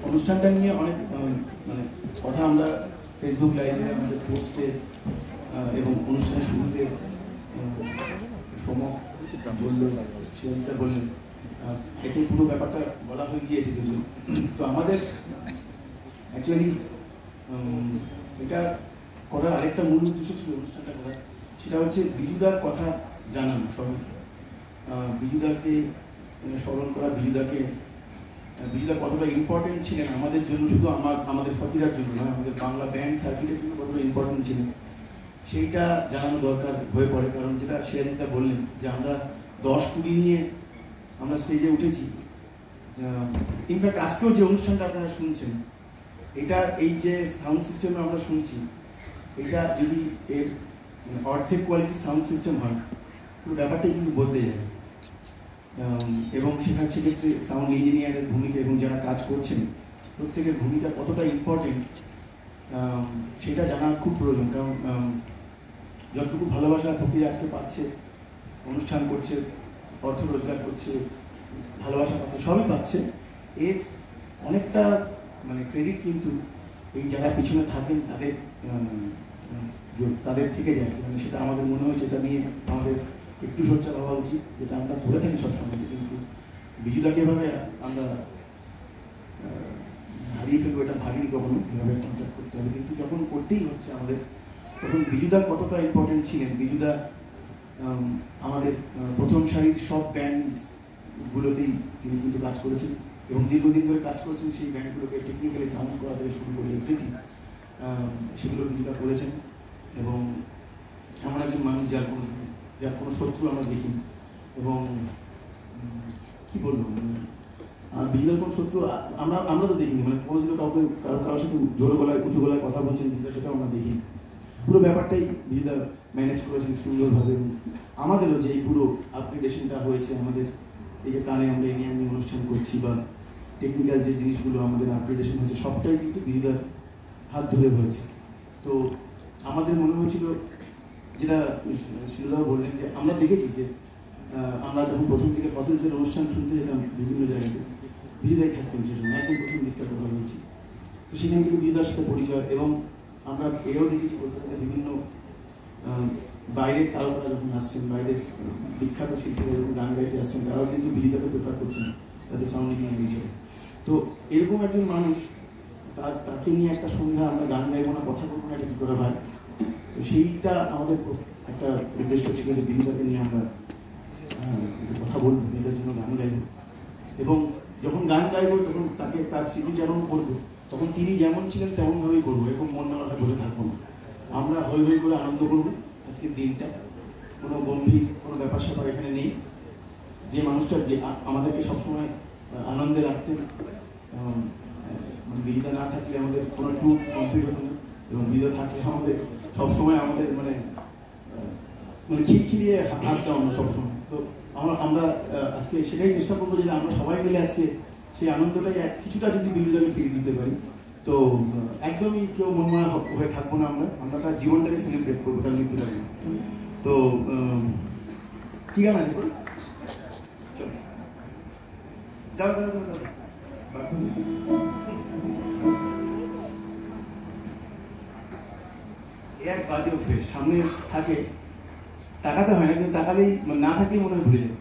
অনুষ্ঠানটা নিয়ে অনেক মানে কথা আমরা ফেসবুক লাইভে, আমাদের পোস্টে এবং অনুষ্ঠানের শুরুতে সমক বলল, শিরিতা বললেন, এতে পুরো ব্যাপারটা বলা হয়ে গিয়েছে। কিন্তু তো আমাদের অ্যাকচুয়ালি এটা করার আরেকটা মূল উদ্দেশ্য ছিল অনুষ্ঠানটা করার, সেটা হচ্ছে বিজুদার কথা জানানো সবাইকে, বিজুদাকে স্মরণ করা, বিজুদা কতটা ইম্পর্টেন্ট ছিলেন আমাদের জন্য, শুধু আমাদের ফকিরার জন্য নয়, আমাদের বাংলা ব্যান্ড সার্কিটের জন্য কতটা ইম্পর্টেন্ট ছিলেন সেইটা জানানো দরকার হয়ে পড়ে। কারণ যেটা শিরিতা বললেন যে আমরা 10-20 নিয়ে আমরা স্টেজে উঠেছি। ইনফ্যাক্ট আজকেও যে অনুষ্ঠানটা আপনারা শুনছেন, এটা এই যে সাউন্ড সিস্টেম আমরা শুনছি, এটা যদি এর অর্ধেক কোয়ালিটির সাউন্ড সিস্টেম হয়, পুরো ব্যাপারটাই কিন্তু বদলে যাবে। এবং সেক্ষেত্রে সাউন্ড ইঞ্জিনিয়ারের ভূমিকা এবং যারা কাজ করছেন প্রত্যেকের ভূমিকা কতটা ইম্পর্টেন্ট সেটা জানার খুব প্রয়োজন। কারণ যতটুকু ভালোবাসা ফকির আজকে পাচ্ছে, অনুষ্ঠান করছে, অর্থ রোজগার করছে, ভালোবাসা পাচ্ছে, সবই পাচ্ছে, এর অনেকটা মানে ক্রেডিট কিন্তু এই যারা পিছনে থাকেন তাদের থেকে যায়। মানে সেটা আমাদের মনে হয়েছে, এটা নিয়ে আমাদের একটু সোচ্চার হওয়া উচিত, যেটা আমরা করে থাকি সবসময়। কিন্তু বিজুদাকে এভাবে আমরা হারিয়ে ফেলবো এটা ভাবিনি কখনো, এভাবে কনসেপ্ট করতে হবে। কিন্তু যখন করতেই হচ্ছে আমাদের, তখন বিজুদা কতটা ইম্পর্টেন্ট ছিলেন। বিজুদা আমাদের প্রথম সারির সব ব্যান্ডগুলোতেই তিনি কিন্তু কাজ করেছেন এবং দীর্ঘদিন ধরে কাজ করেছেন। সেই ব্যান্ডগুলোকে টেকনিক্যালি সাউন্ড করা থেকে শুরু করে এভরিথিং সেগুলো বিজুদা করেছেন। এবং এমন একজন মানুষ যার কোনো শত্রু আমরা দেখিনি। এবং কি বলবো, বিজুদার কোনো শত্রু আমরা তো দেখিনি, মানে কোনোদিনও কারোর সাথে জোরে গলায় উঁচু গলায় কথা বলছেন বিজুদা, সেটাও আমরা দেখিনি। পুরো ব্যাপারটাই বিজুদা ম্যানেজ করেছেন সুন্দরভাবে। এবং আমাদেরও যে এই পুরো আপগ্রেডেশনটা হয়েছে, আমাদের এই যে কানে আমরা এনে এমনি অনুষ্ঠান করছি, বা টেকনিক্যাল যে জিনিসগুলো আমাদের আপগ্রেডেশন হয়েছে, সবটাই কিন্তু বিজুদার হাত ধরে হয়েছে। তো আমাদের মনে হয়েছিল, যেটা শিলুদাও বললেন, যে আমরা দেখেছি যে আমরা যখন প্রথম থেকে ফসিলসের অনুষ্ঠান শুনতে যেতাম বিভিন্ন জায়গাতে, বিজুদাই থাকতেন সে সময়, একদম প্রথম দিককার কথা বলছি। তো সেখান থেকে বিজুদার সাথে পরিচয়। এবং আমরা এও দেখেছি কলকাতাতে বিভিন্ন বাইরের তারকারা যখন আসছেন, বাইরের বিখ্যাত শিল্পীরা যখন গান গাইতে আসছেন, তারাও কিন্তু বিজুদাকে প্রেফার করছেন তাদের সাউন্ড ইঞ্জিনিয়ার হিসেবে। তো এরকম একজন মানুষ, তাকে নিয়ে একটা সন্ধ্যা আমরা গান গাইবো না, কথা বলবো না, এটা কী করে হয়? তো সেইটা আমাদের একটা উদ্দেশ্য ছিল যে বিজুদাকে নিয়ে আমরা কথা বলবো, বিজুদার জন্য গান গাইব। এবং যখন গান গাইবো তখন তার স্মৃতিচারণ করবো, তখন তিনি যেমন ছিলেন তেমনভাবেই করবো, এরকম মন মারা বসে থাকবো না। আমরা হই হই করে আনন্দ করবো আজকের দিনটা। কোনো গম্ভীর কোনো ব্যাপার স্যাপার এখানে নেই। যে মানুষটা যে আমাদেরকে সবসময় আনন্দে রাখতেন, মানে বিজুদা না থাকলে আমাদের কোনো ট্যুর কমপ্লিট হতো না, এবং বিজুদা থাকলে আমাদের সবসময় আমাদের মানে খিলখিলিয়ে হাসতাম আমরা সবসময়। তো আমরা আজকে সেটাই চেষ্টা করবো যে আমরা সবাই মিলে আজকে সেই আনন্দটাই কিছুটা যদি বিজুদাকে ফিরিয়ে দিতে পারি। তো একদমই কেউ মনমরা হয়ে থাকবো না, আমরা তার জীবনটাকে সেলিব্রেট করবো, তার মৃত্যুটাকে। তো কি গান আছে? চলো যাও যাও যাও যাও। এক বাজে অভ্যেস, সামনে থাকে তাকাতে হয় না, কিন্তু তাকালেই না থাকলেই মনে হয় ভুলে যাবে।